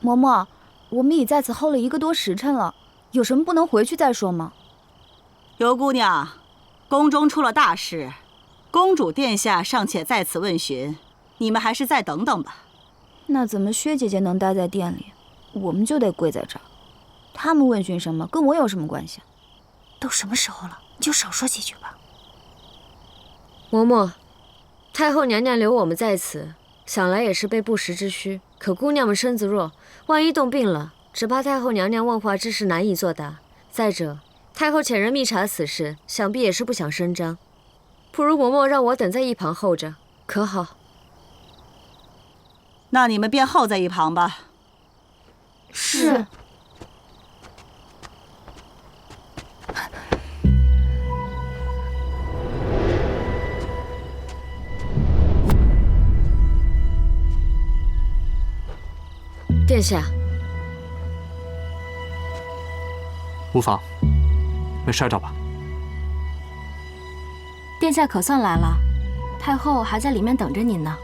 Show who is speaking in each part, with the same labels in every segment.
Speaker 1: 嬷嬷，我们已在此候了1个多时辰了，有什么不能回去再说吗？
Speaker 2: 尤姑娘，宫中出了大事，公主殿下尚且在此问询，你们还是再等等吧。
Speaker 1: 那怎么薛姐姐能待在店里，我们就得跪在这儿？他们问询什么，跟我有什么关系？
Speaker 3: 都什么时候了，你就少说几句吧。
Speaker 4: 嬷嬷，太后娘娘留我们在此，想来也是备不时之需。可姑娘们身子弱，万一冻病了，只怕太后娘娘问话之时难以作答。再者，太后遣人密查此事，想必也是不想声张。不如嬷嬷让我等在一旁候着，可好？
Speaker 2: 那你们便候在一旁吧。
Speaker 1: 是。
Speaker 4: 殿下，
Speaker 5: 无妨，没摔着吧？
Speaker 3: 殿下可算来了，太后还在里面等着您呢。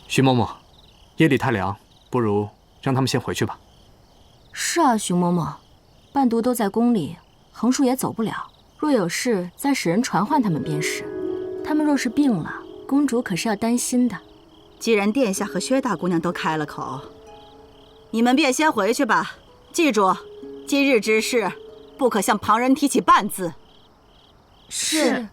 Speaker 5: 徐嬷嬷，夜里太凉，不如让他们先回去吧。
Speaker 3: 是啊，徐嬷嬷，伴读都在宫里，横竖也走不了。若有事，再使人传唤他们便是。他们若是病了，公主可是要担心的。
Speaker 2: 既然殿下和薛大姑娘都开了口，你们便先回去吧。记住，今日之事，不可向旁人提起半字。
Speaker 3: 是。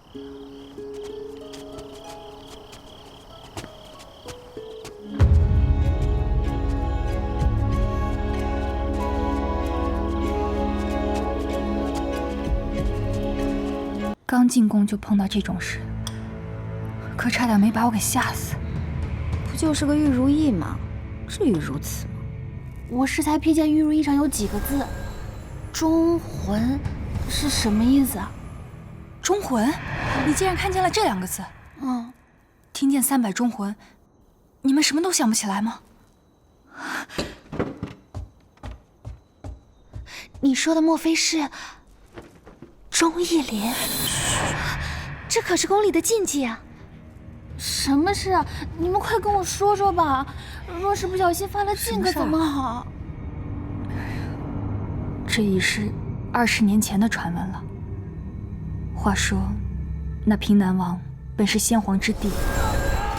Speaker 6: 刚进宫就碰到这种事，可差点没把我给吓死。
Speaker 1: 不就是个玉如意吗？至于如此吗？
Speaker 3: 我适才瞥见玉如意上有几个字，忠魂是什么意思啊？
Speaker 6: 忠魂？你竟然看见了这2个字？听见300忠魂，你们什么都想不起来吗？
Speaker 3: 你说的莫非是钟义林？这可是宫里的禁忌啊！什么事啊？你们快跟我说说吧。若是不小心犯了禁，可怎么好？
Speaker 6: 这已是20年前的传闻了。话说，那平南王本是先皇之弟，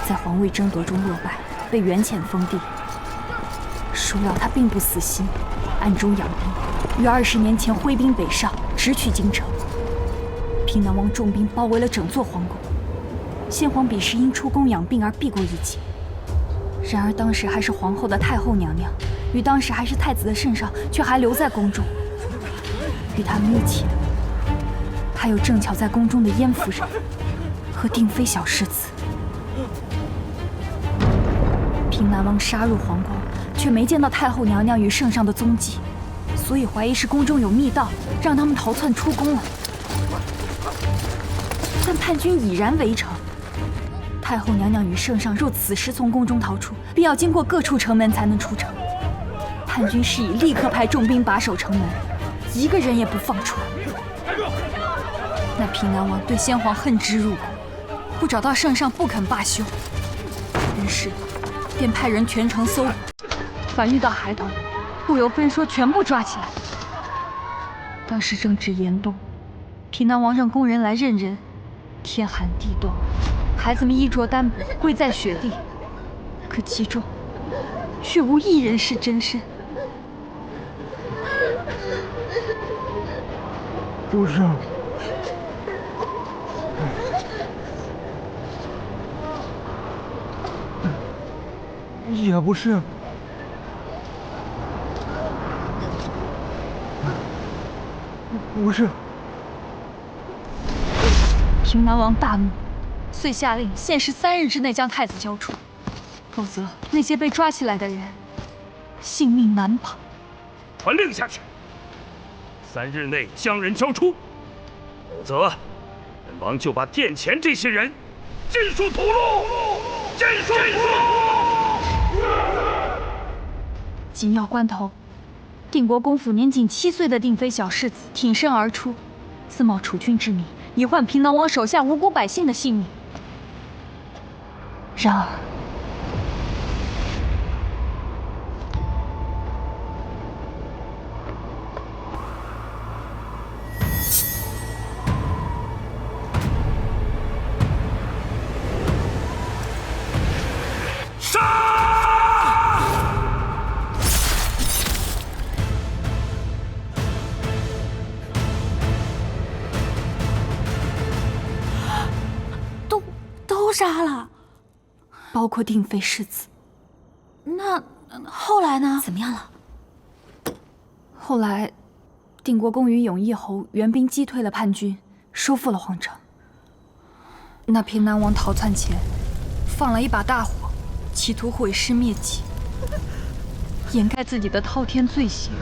Speaker 6: 在皇位争夺中落败，被远遣封地。孰料他并不死心，暗中养兵，于20年前挥兵北上，直取京城。平南王重兵包围了整座皇宫，先皇彼时因出宫养病而避过一劫。然而当时还是皇后的太后娘娘，与当时还是太子的圣上，却还留在宫中。与他们一起的，还有正巧在宫中的燕夫人和定妃小世子。平南王杀入皇宫，却没见到太后娘娘与圣上的踪迹，所以怀疑是宫中有密道，让他们逃窜出宫了。但叛军已然围城，太后娘娘与圣上若此时从宫中逃出，必要经过各处城门才能出城。叛军示意立刻派重兵把守城门，一个人也不放出。那平南王对先皇恨之入骨，不找到圣上不肯罢休，于是便派人全城搜捕，凡遇到孩童，不由分说全部抓起来。当时正值严冬，平南王让工人来认人。天寒地冻，孩子们衣着单薄，跪在雪地，可其中却无一人是真身。
Speaker 7: 不是，也不是，不是。
Speaker 6: 平南王大怒，遂下令限时3日之内将太子交出，否则那些被抓起来的人性命难保。
Speaker 8: 传令下去，3日内将人交出，否则本王就把殿前这些人尽数屠戮！尽数屠戮！
Speaker 6: 紧要关头，定国公府年仅7岁的定妃小世子挺身而出，自冒储君之名，以换平南王手下无辜百姓的性命。仗。
Speaker 3: 都杀了，
Speaker 6: 包括定妃世子。
Speaker 3: 那后来呢？
Speaker 1: 怎么样了？
Speaker 6: 后来，定国公与永义侯援兵击退了叛军，收复了皇城。那平南王逃窜前，放了一把大火，企图毁尸灭迹，掩盖自己的滔天罪行。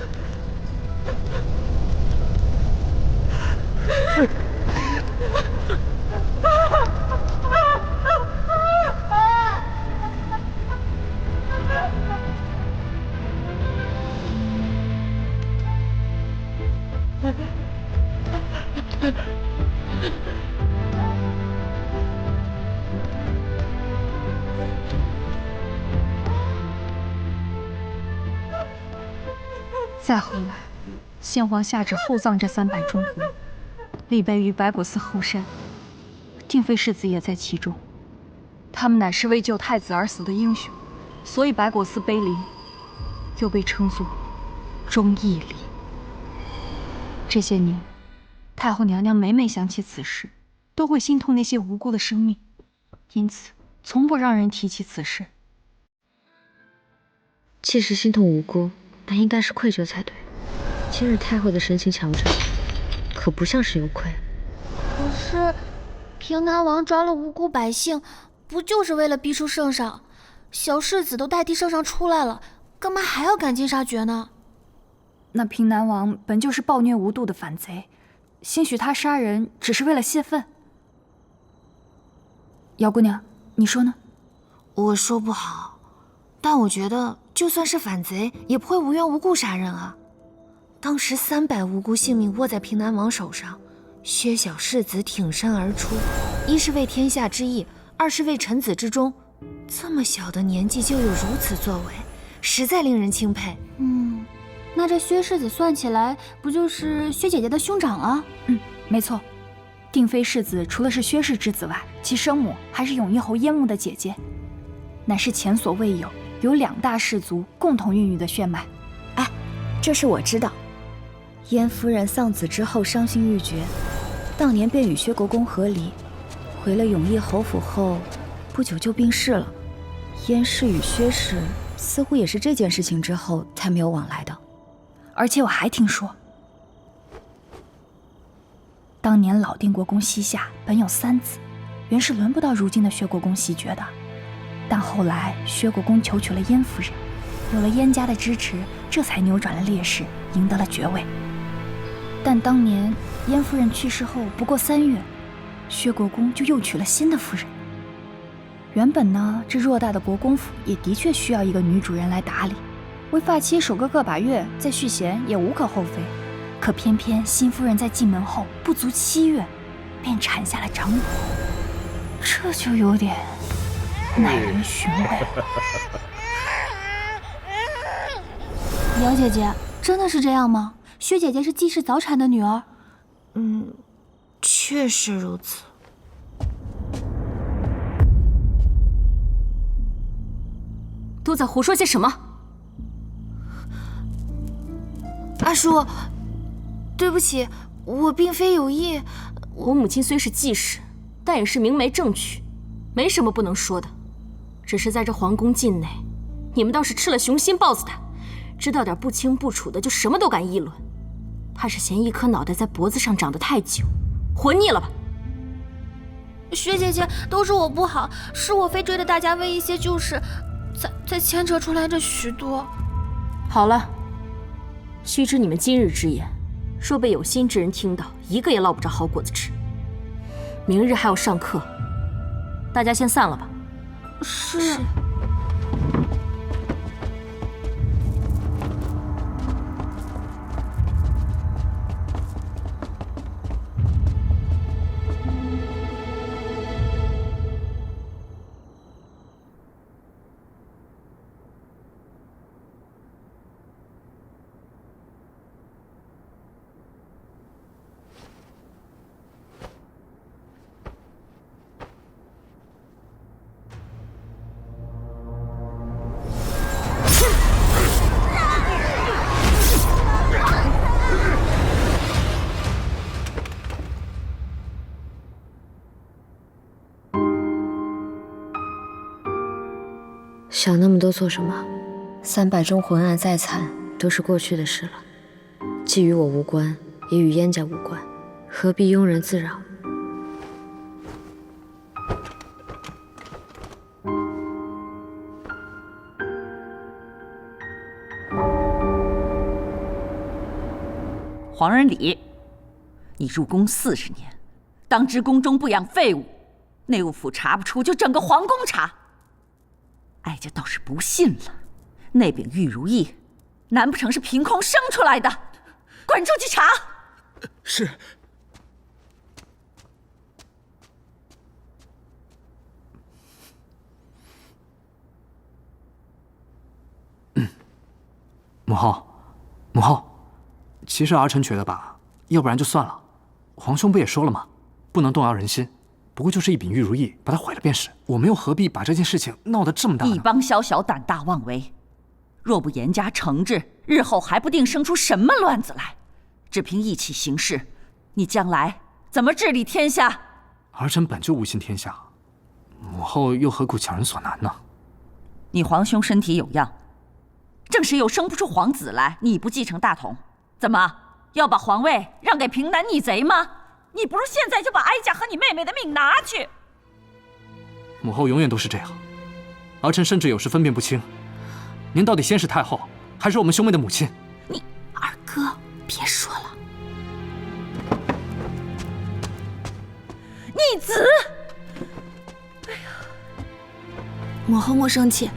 Speaker 6: 再后来，先皇下旨厚葬这300忠魂，立碑于白果寺后山，定妃世子也在其中。他们乃是为救太子而死的英雄，所以白果寺碑林又被称作忠义林。这些年，太后娘娘每每想起此事，都会心痛那些无辜的生命，因此从不让人提起此事。
Speaker 4: 既是心痛无辜，但应该是愧疚才对。今日太后的神情瞧着，可不像是有愧。
Speaker 3: 可是，平南王抓了无辜百姓，不就是为了逼出圣上？小世子都代替圣上出来了，干嘛还要赶尽杀绝呢？
Speaker 6: 那平南王本就是暴虐无度的反贼，兴许他杀人只是为了泄愤。姚姑娘，你说呢？
Speaker 3: 我说不好，但我觉得就算是反贼，也不会无缘无故杀人啊。当时300无辜性命握在平南王手上，薛小世子挺身而出，一是为天下之义，二是为臣子之忠。这么小的年纪就有如此作为，实在令人钦佩。那这薛世子算起来，不就是薛姐姐的兄长啊？
Speaker 6: 没错，定妃世子除了是薛氏之子外，其生母还是永义侯燕牧的姐姐，乃是前所未有2大氏族共同孕育的血脉。
Speaker 1: 哎，这事我知道。燕夫人丧子之后伤心欲绝，当年便与薛国公和离，回了永义侯府后，不久就病逝了。燕氏与薛氏似乎也是这件事情之后才没有往来的。
Speaker 6: 而且我还听说，当年老定国公膝下本有3子，原是轮不到如今的薛国公袭爵的。但后来薛国公求娶了燕夫人，有了燕家的支持，这才扭转了劣势，赢得了爵位。但当年燕夫人去世后不过3月，薛国公就又娶了新的夫人。原本呢，这偌大的国公府也的确需要一个女主人来打理，为发妻守个把月，再续弦也无可厚非。可偏偏新夫人在进门后不足7月，便产下了长女，这就有点耐人寻味。
Speaker 3: 姚姐姐，真的是这样吗？薛姐姐是季氏早产的女儿？确实如此。
Speaker 9: 都在胡说些什么？
Speaker 3: 阿叔，对不起，我并非有意。
Speaker 9: 我母亲虽是季氏，但也是明媒正娶，没什么不能说的。只是在这皇宫境内，你们倒是吃了雄心豹子胆，知道点不清不楚的就什么都敢议论，怕是嫌一颗脑袋在脖子上长得太久，活腻了吧？
Speaker 3: 薛姐姐，都是我不好，是我非追着大家为一些旧事，才牵扯出来这许多。
Speaker 9: 好了，须知你们今日之言，若被有心之人听到，一个也落不着好果子吃。明日还要上课，大家先散了吧。
Speaker 3: 是。
Speaker 4: 想那么多做什么？300宗浑案再惨，都是过去的事了，既与我无关，也与燕家无关，何必庸人自扰？
Speaker 2: 黄仁礼，你入宫40年，当知宫中不养废物，内务府查不出，就整个皇宫查。哀家倒是不信了，那柄玉如意，难不成是凭空生出来的？滚出去查！
Speaker 7: 是。
Speaker 5: 母后，母后。其实儿臣觉得吧，要不然就算了。皇兄不也说了吗？不能动摇人心。不过就是一柄玉如意，把它毁了便是。我们又何必把这件事情闹得这么大呢？
Speaker 2: 一帮宵小胆大妄为，若不严加惩治，日后还不定生出什么乱子来。只凭一起行事，你将来怎么治理天下？
Speaker 5: 儿臣本就无心天下，母后又何苦强人所难呢？
Speaker 2: 你皇兄身体有恙，正是又生不出皇子来，你不继承大统。怎么要把皇位让给平南逆贼吗？你不如现在就把哀家和你妹妹的命拿去。
Speaker 5: 母后永远都是这样，儿臣甚至有时分辨不清，您到底先是太后，还是我们兄妹的母亲？
Speaker 3: 你二哥，别说了。
Speaker 2: 逆子！
Speaker 3: 哎呀，母后莫生气，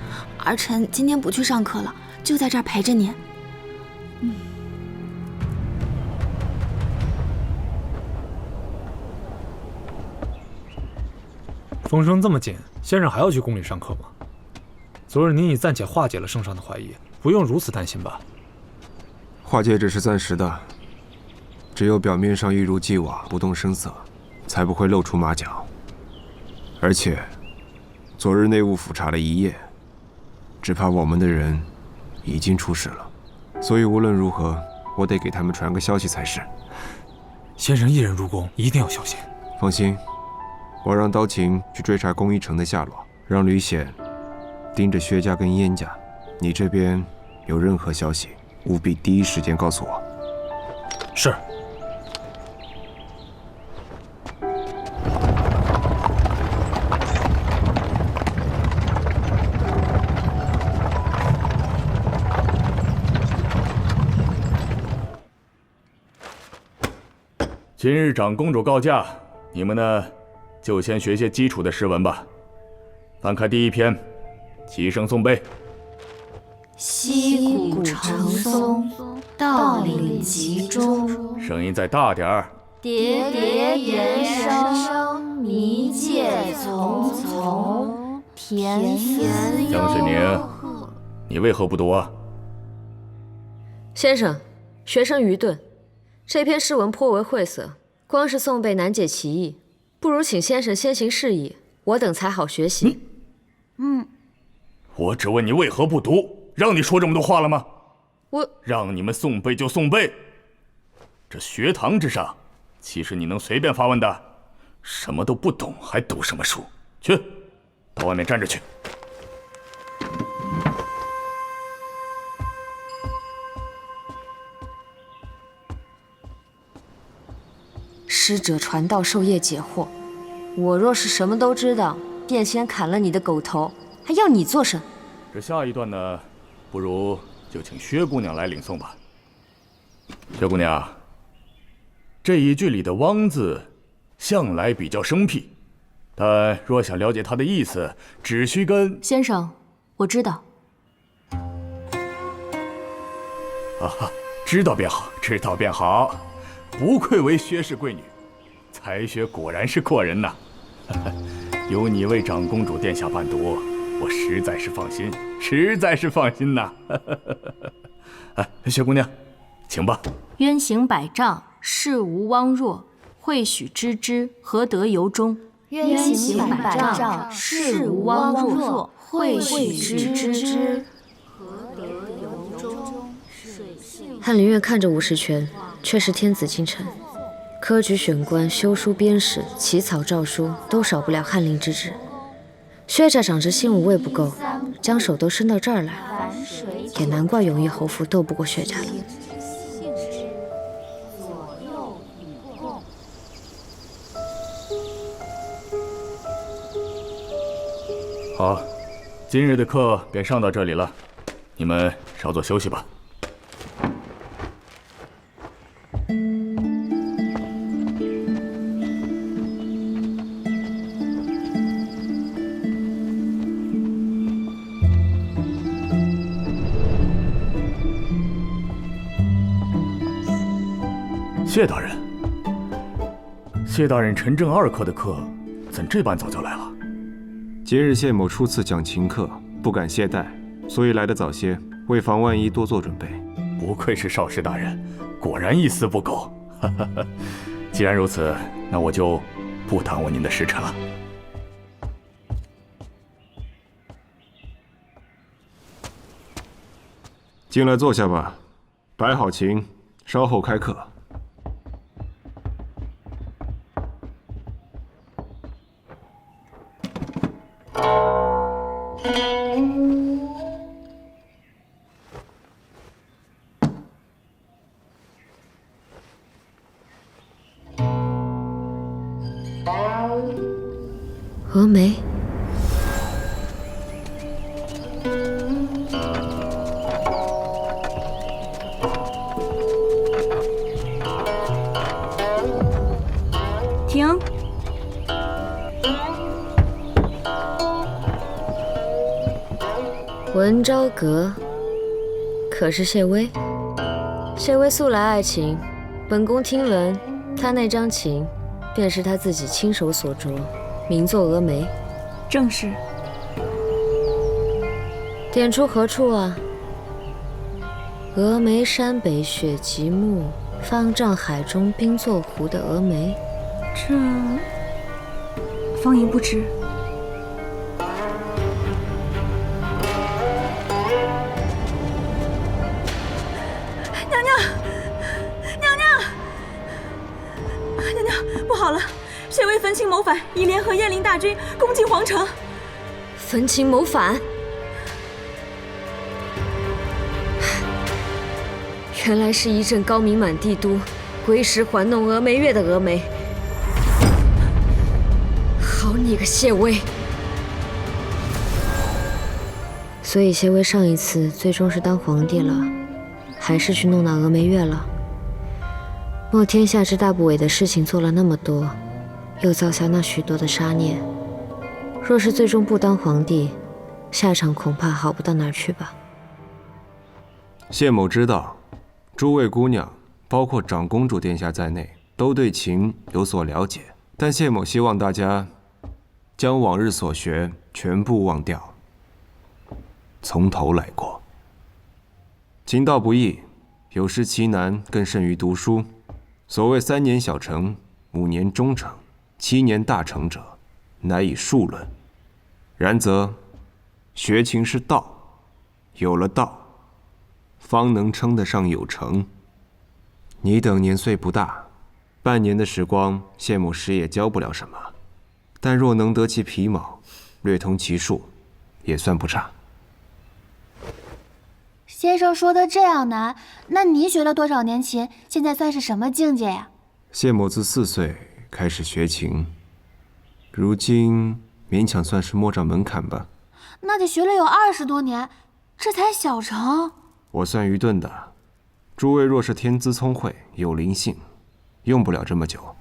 Speaker 3: 儿臣今天不去上课了，就在这儿陪着您。
Speaker 10: 风声这么紧，先生还要去宫里上课吗？昨日您已暂且化解了圣上的怀疑，不用如此担心吧？
Speaker 11: 化解只是暂时的，只有表面上一如既往不动声色，才不会露出马脚。而且，昨日内务府查了一夜，只怕我们的人已经出事了，所以无论如何，我得给他们传个消息才是。
Speaker 10: 先生一人入宫，一定要小心。
Speaker 11: 放心。我让刀琴去追查宫一城的下落，让吕显盯着薛家跟燕家。你这边有任何消息，务必第一时间告诉我。
Speaker 10: 是。
Speaker 8: 今日长公主告假，你们呢？就先学些基础的诗文吧。翻开第1篇，齐声诵背。
Speaker 3: 溪谷成松，道岭集中。
Speaker 8: 声音再大点儿。
Speaker 3: 叠叠延声，迷界丛丛。田园
Speaker 8: 江雪宁，你为何不读啊？
Speaker 4: 先生，学生愚钝，这篇诗文颇为晦涩，光是诵背难解其意。不如请先生先行示意，我等才好学习。
Speaker 8: 我只问你为何不读，让你说这么多话了吗？
Speaker 4: 我
Speaker 8: 让你们诵背就诵背。这学堂之上，岂是你能随便发问的？什么都不懂，还读什么书？去，到外面站着去。
Speaker 4: 师者传道授业解惑，我若是什么都知道，便先砍了你的狗头，还要你做甚？
Speaker 8: 这下一段呢，不如就请薛姑娘来领诵吧。薛姑娘，这一句里的“汪”字，向来比较生僻，但若想了解它的意思，只需跟
Speaker 9: 先生，我知道。
Speaker 8: 啊，知道便好，知道便好。不愧为薛氏贵女，才学果然是过人呐！有你为长公主殿下伴读，我实在是放心，实在是放心呐！薛姑娘，请吧。
Speaker 9: 渊行百丈，事无汪若，会许知之，何得由衷？
Speaker 3: 渊行百丈，事无汪若，会许知之，何得由衷？
Speaker 4: 翰林院看着武士权，却是天子近臣，科举选官、修书编史、起草诏书，都少不了翰林之职。薛家长这心武位不够，将手都伸到这儿来了，也难怪永义侯府斗不过薛家了。
Speaker 12: 好，今日的课便上到这里了，你们稍作休息吧。谢大人，谢大人陈正2课的课，怎这般早就来了？
Speaker 11: 今日谢某初次讲琴课，不敢懈怠，所以来得早些，为防万一，多做准备。
Speaker 12: 不愧是少师大人，果然一丝不苟。既然如此，那我就不耽误您的时辰了。
Speaker 11: 进来坐下吧，摆好琴，稍后开课。
Speaker 4: 峨眉，
Speaker 6: 停！
Speaker 4: 文昭阁，可是谢微？谢微素来爱琴，本宫听闻，他那张琴便是他自己亲手所着，名作峨眉。
Speaker 6: 正是。
Speaker 4: 点出何处啊？峨眉山北雪极目，方丈海中冰作湖的峨眉。
Speaker 6: 这方姨不知。娘娘，不好了！谢微焚琴谋反，已联合燕翎大军攻进皇城。
Speaker 4: 焚琴谋反？原来是一阵高明满帝都，归时环弄峨眉月的峨眉。好你个谢微！所以谢微上一次最终是当皇帝了，还是去弄那峨眉月了？莫天下之大不韪的事情做了那么多，又造下那许多的杀孽，若是最终不当皇帝，下场恐怕好不到哪儿去吧。
Speaker 11: 谢某知道，诸位姑娘，包括长公主殿下在内，都对琴有所了解，但谢某希望大家将往日所学全部忘掉，从头来过。琴道不易，有时其难更甚于读书。所谓3年小成，5年中成，7年大成者，乃以数论。然则学琴是道，有了道，方能称得上有成。你等年岁不大，半年的时光，谢某实也教不了什么，但若能得其皮毛，略通其术，也算不差。
Speaker 3: 先生说的这样难，那你学了多少年琴？现在算是什么境界呀？
Speaker 11: 谢某自4岁开始学琴，如今勉强算是摸着门槛吧。
Speaker 3: 那得学了有20多年，这才小成。
Speaker 11: 我算愚钝的，诸位若是天资聪慧，有灵性，用不了这么久。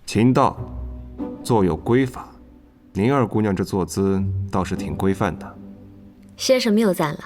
Speaker 11: 琴道坐有规法，您2姑娘这坐姿倒是挺规范的。
Speaker 4: 先生谬赞了。